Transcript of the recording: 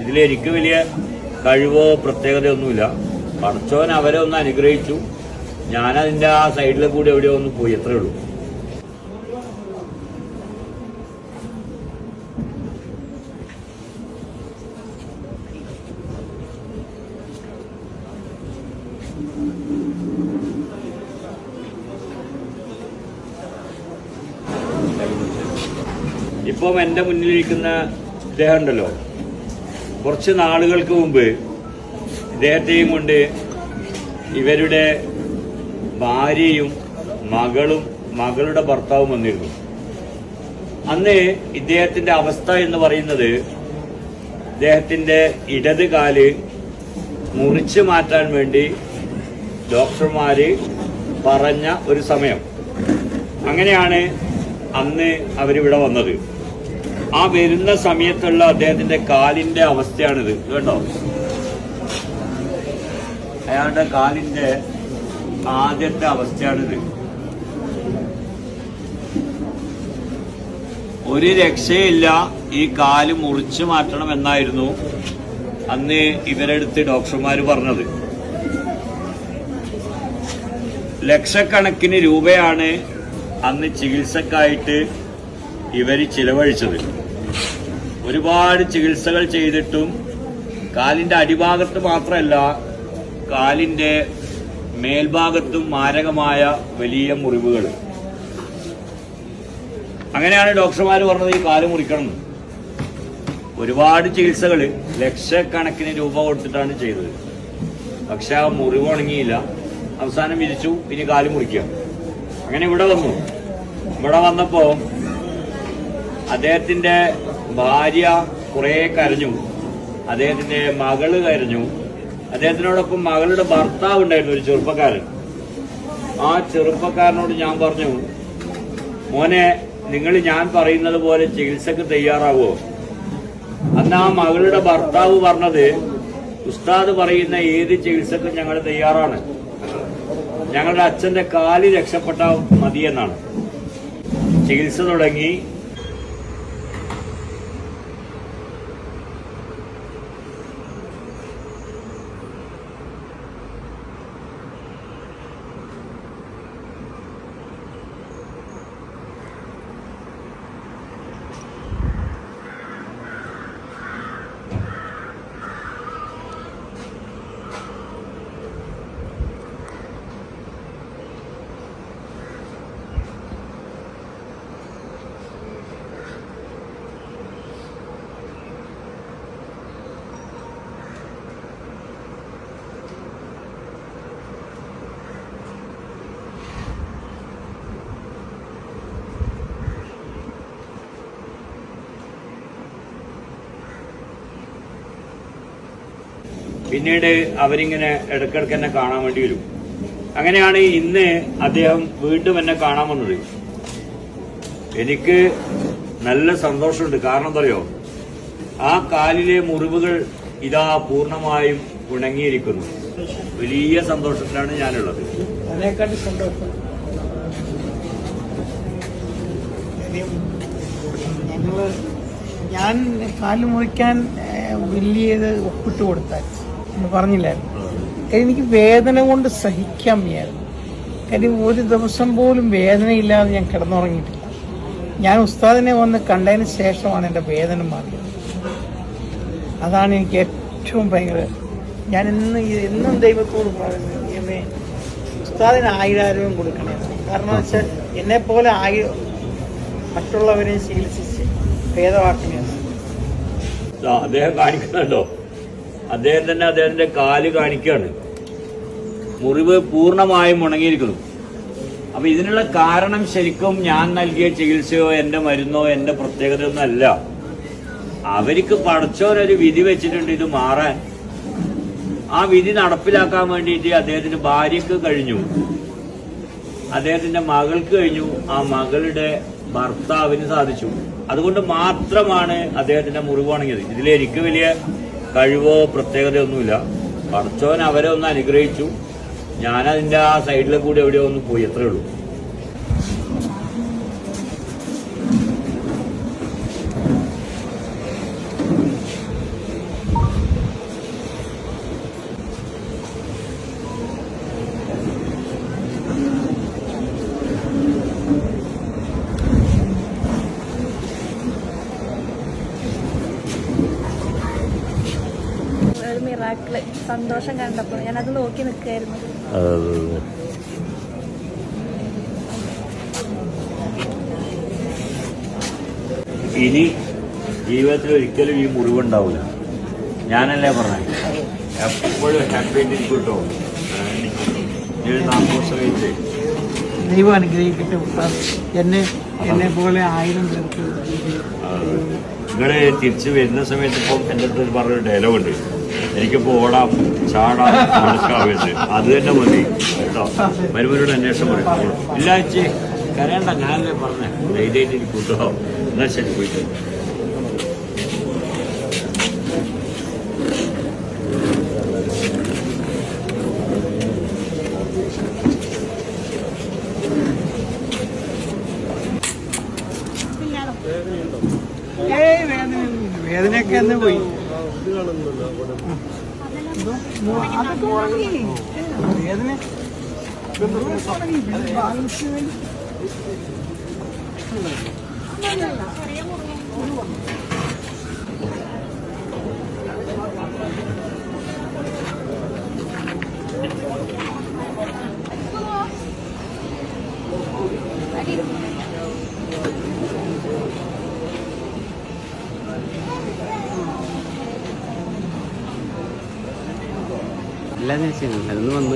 ഇതിലെനിക്ക് വലിയ കഴിവോ പ്രത്യേകതയൊന്നുമില്ല. പടച്ചോൻ അവരെ ഒന്ന് അനുഗ്രഹിച്ചു. ഞാനതിൻ്റെ ആ സൈഡിൽ കൂടി എവിടെയോ ഒന്ന് പോയി, അത്രേ ഉള്ളൂ. ഇപ്പം എൻ്റെ മുന്നിലിരിക്കുന്ന ഇദ്ദേഹം ഉണ്ടല്ലോ, കുറച്ച് നാളുകൾക്ക് മുമ്പ് ഇദ്ദേഹത്തെയും കൊണ്ട് ഇവരുടെ ഭാര്യയും മകളുടെ ഭർത്താവും വന്നിരുന്നു. അന്ന് ഇദ്ദേഹത്തിന്റെ അവസ്ഥ എന്ന് പറയുന്നത്, ഇദ്ദേഹത്തിന്റെ ഇടത് കാല് മുറിച്ചു മാറ്റാൻ വേണ്ടി ഡോക്ടർമാര് പറഞ്ഞ ഒരു സമയം. അങ്ങനെയാണ് അന്ന് അവരിവിടെ വന്നത്. ആ വരുന്ന സമയത്തുള്ള അദ്ദേഹത്തിന്റെ കാലിന്റെ അവസ്ഥയാണിത്. കേട്ടോ, അയാളുടെ കാലിന്റെ ആദ്യത്തെ അവസ്ഥയാണിത്. ഒരു രക്ഷയില്ല, ഈ കാല് മുറിച്ചു മാറ്റണം എന്നായിരുന്നു അന്ന് ഇവരെടുത്ത് ഡോക്ടർമാര് പറഞ്ഞത്. ലക്ഷക്കണക്കിന് രൂപയാണ് അന്ന് ചികിത്സക്കായിട്ട് ഇവര് ചിലവഴിച്ചത്. ഒരുപാട് ചികിത്സകൾ ചെയ്തിട്ടും കാലിന്റെ അടിഭാഗത്ത് മാത്രമല്ല, കാലിന്റെ മേൽഭാഗത്തും മാരകമായ വലിയ മുറിവുകൾ. അങ്ങനെയാണ് ഡോക്ടർമാർ പറഞ്ഞത് ഈ കാല് മുറിക്കണം. ഒരുപാട് ചികിത്സകൾ ലക്ഷക്കണക്കിന് രൂപ കൊടുത്തിട്ടാണ് ചെയ്തത്. പക്ഷെ ആ മുറിവ് ഉണങ്ങിയില്ല. അവസാനം വിരിച്ചു, ഇനി കാല് മുറിക്കുക. അങ്ങനെ ഇവിടെ വന്നു. ഇവിടെ വന്നപ്പോ അദ്ദേഹത്തിന്റെ ഭാര്യ കുറെ കരഞ്ഞു, അദ്ദേഹത്തിന്റെ മകള് കരഞ്ഞു, അദ്ദേഹത്തിനോടൊപ്പം മകളുടെ ഭർത്താവ് ഉണ്ടായിരുന്നു, ഒരു ചെറുപ്പക്കാരൻ. ആ ചെറുപ്പക്കാരനോട് ഞാൻ പറഞ്ഞു, മോനെ, നിങ്ങൾ ഞാൻ പറയുന്നത് പോലെ ചികിത്സക്ക് തയ്യാറാവോ? അന്ന് ആ മകളുടെ ഭർത്താവ് പറഞ്ഞത്, ഉസ്താദ് പറയുന്ന ഏത് ചികിത്സക്കും ഞങ്ങൾ തയ്യാറാണ്, ഞങ്ങളുടെ അച്ഛന്റെ കാല് രക്ഷപ്പെട്ടാൽ മതിയെന്നാണ്. ചികിത്സ തുടങ്ങി. പിന്നീട് അവരിങ്ങനെ ഇടയ്ക്കിടയ്ക്ക് എന്നെ കാണാൻ വേണ്ടി വരും. അങ്ങനെയാണ് ഇന്ന് അദ്ദേഹം വീണ്ടും എന്നെ കാണാൻ വന്നത്. എനിക്ക് നല്ല സന്തോഷമുണ്ട്. കാരണം എന്താ പറയുക, ആ കാലിലെ മുറിവുകൾ ഇതാ പൂർണ്ണമായും ഉണങ്ങിയിരിക്കുന്നു. വലിയ സന്തോഷത്തിലാണ് ഞാനുള്ളത്. അതിനെക്കാട്ടി സന്തോഷം ഞാൻ കാല് മുറിക്കാൻ വലിയത് ഒപ്പിട്ട് കൊടുത്താൽ എന്ന് പറഞ്ഞില്ലായിരുന്നു. എനിക്ക് വേദന കൊണ്ട് സഹിക്കാൻ വയ്യായിരുന്നു. കാര്യം ഒരു ദിവസം പോലും വേദനയില്ലാതെ ഞാൻ കിടന്നുറങ്ങിയിട്ടില്ല. ഞാൻ ഉസ്താദിനെ വന്ന് കണ്ടതിന് ശേഷമാണ് എൻ്റെ വേദന മാറിയത്. അതാണ് എനിക്ക് ഏറ്റവും ഭയങ്കര. ഞാൻ എന്നും ദൈവത്തോട് പറയുന്നത്, ഉസ്താദിന് ആയുരാരോഗ്യം കൊടുക്കണേ. കാരണം വെച്ചാൽ എന്നെപ്പോലെ മറ്റുള്ളവരെ ചികിത്സിച്ച് ഭേദമാക്കണേ. അദ്ദേഹം കാണിക്കുന്നുണ്ടോ? അദ്ദേഹം തന്നെ അദ്ദേഹത്തിന്റെ കാല് കാണിക്കുകയാണ്. മുറിവ് പൂർണ്ണമായും ഉണങ്ങിയിരിക്കുന്നു. അപ്പൊ ഇതിനുള്ള കാരണം ശരിക്കും ഞാൻ നൽകിയ ചികിത്സയോ എന്റെ മരുന്നോ എന്റെ പ്രത്യേകതയൊന്നും അല്ല. അവർക്ക് പടച്ചോനൊരു വിധി വെച്ചിട്ടുണ്ട് ഇത് മാറാൻ. ആ വിധി നടപ്പിലാക്കാൻ വേണ്ടിയിട്ട് അദ്ദേഹത്തിന്റെ ഭാര്യക്ക് കഴിഞ്ഞു, അദ്ദേഹത്തിന്റെ മകൾക്ക് കഴിഞ്ഞു, ആ മകളുടെ ഭർത്താവിന് സാധിച്ചു. അതുകൊണ്ട് മാത്രമാണ് അദ്ദേഹത്തിന്റെ മുറിവ് ഉണങ്ങിയത്. ഇതിലെനിക്ക് വലിയ കഴിവോ പ്രത്യേകതയൊന്നുമില്ല. പടച്ചോൻ അവരെ ഒന്ന് അനുഗ്രഹിച്ചു. ഞാനതിന്റെ ആ സൈഡിൽ കൂടി എവിടെയോ ഒന്ന് പോയി, അത്രേ ഉള്ളൂ. മിറാക്കിള് സന്തോഷം കണ്ടപ്പോൾ ഞാനത് നോക്കി നിൽക്കായിരുന്നു. ഇനി ജീവിതത്തിൽ ഒരിക്കലും ഈ മുറിവുണ്ടാവില്ല. ഞാനല്ലേ പറഞ്ഞത്, എപ്പോഴും ഹാപ്പി ആയിട്ട് കിട്ടോ. ഈ 4 വർഷം കഴിച്ച് ദൈവം അനുഗ്രഹിക്കട്ടെ ഉസ്താദ്. എന്നെ പോലെ 1000 പേർക്ക്. നിങ്ങള് തിരിച്ചു വരുന്ന സമയത്ത് ഇപ്പം എൻ്റെ അടുത്ത് പറഞ്ഞൊരു ഡയലോഗ് ഉണ്ട്, എനിക്കിപ്പോൾ ഓടാം ചാടാം മനസ്സിലാവുന്നത് അത് തന്നെ മതി കേട്ടോ. മരുമനോട് അന്വേഷണം പറയും. ഇല്ല ചേച്ചി കരയണ്ട, ഞാനല്ലേ പറഞ്ഞേ, ധൈര്യമായിട്ട് എനിക്ക് കൂട്ടോ. എന്നാൽ ശരി, പോയിട്ട് വേദനയൊക്കെ എന്ന് പോയി. വേദന എല്ലാ ദിവസവും അതൊന്ന് വന്നു.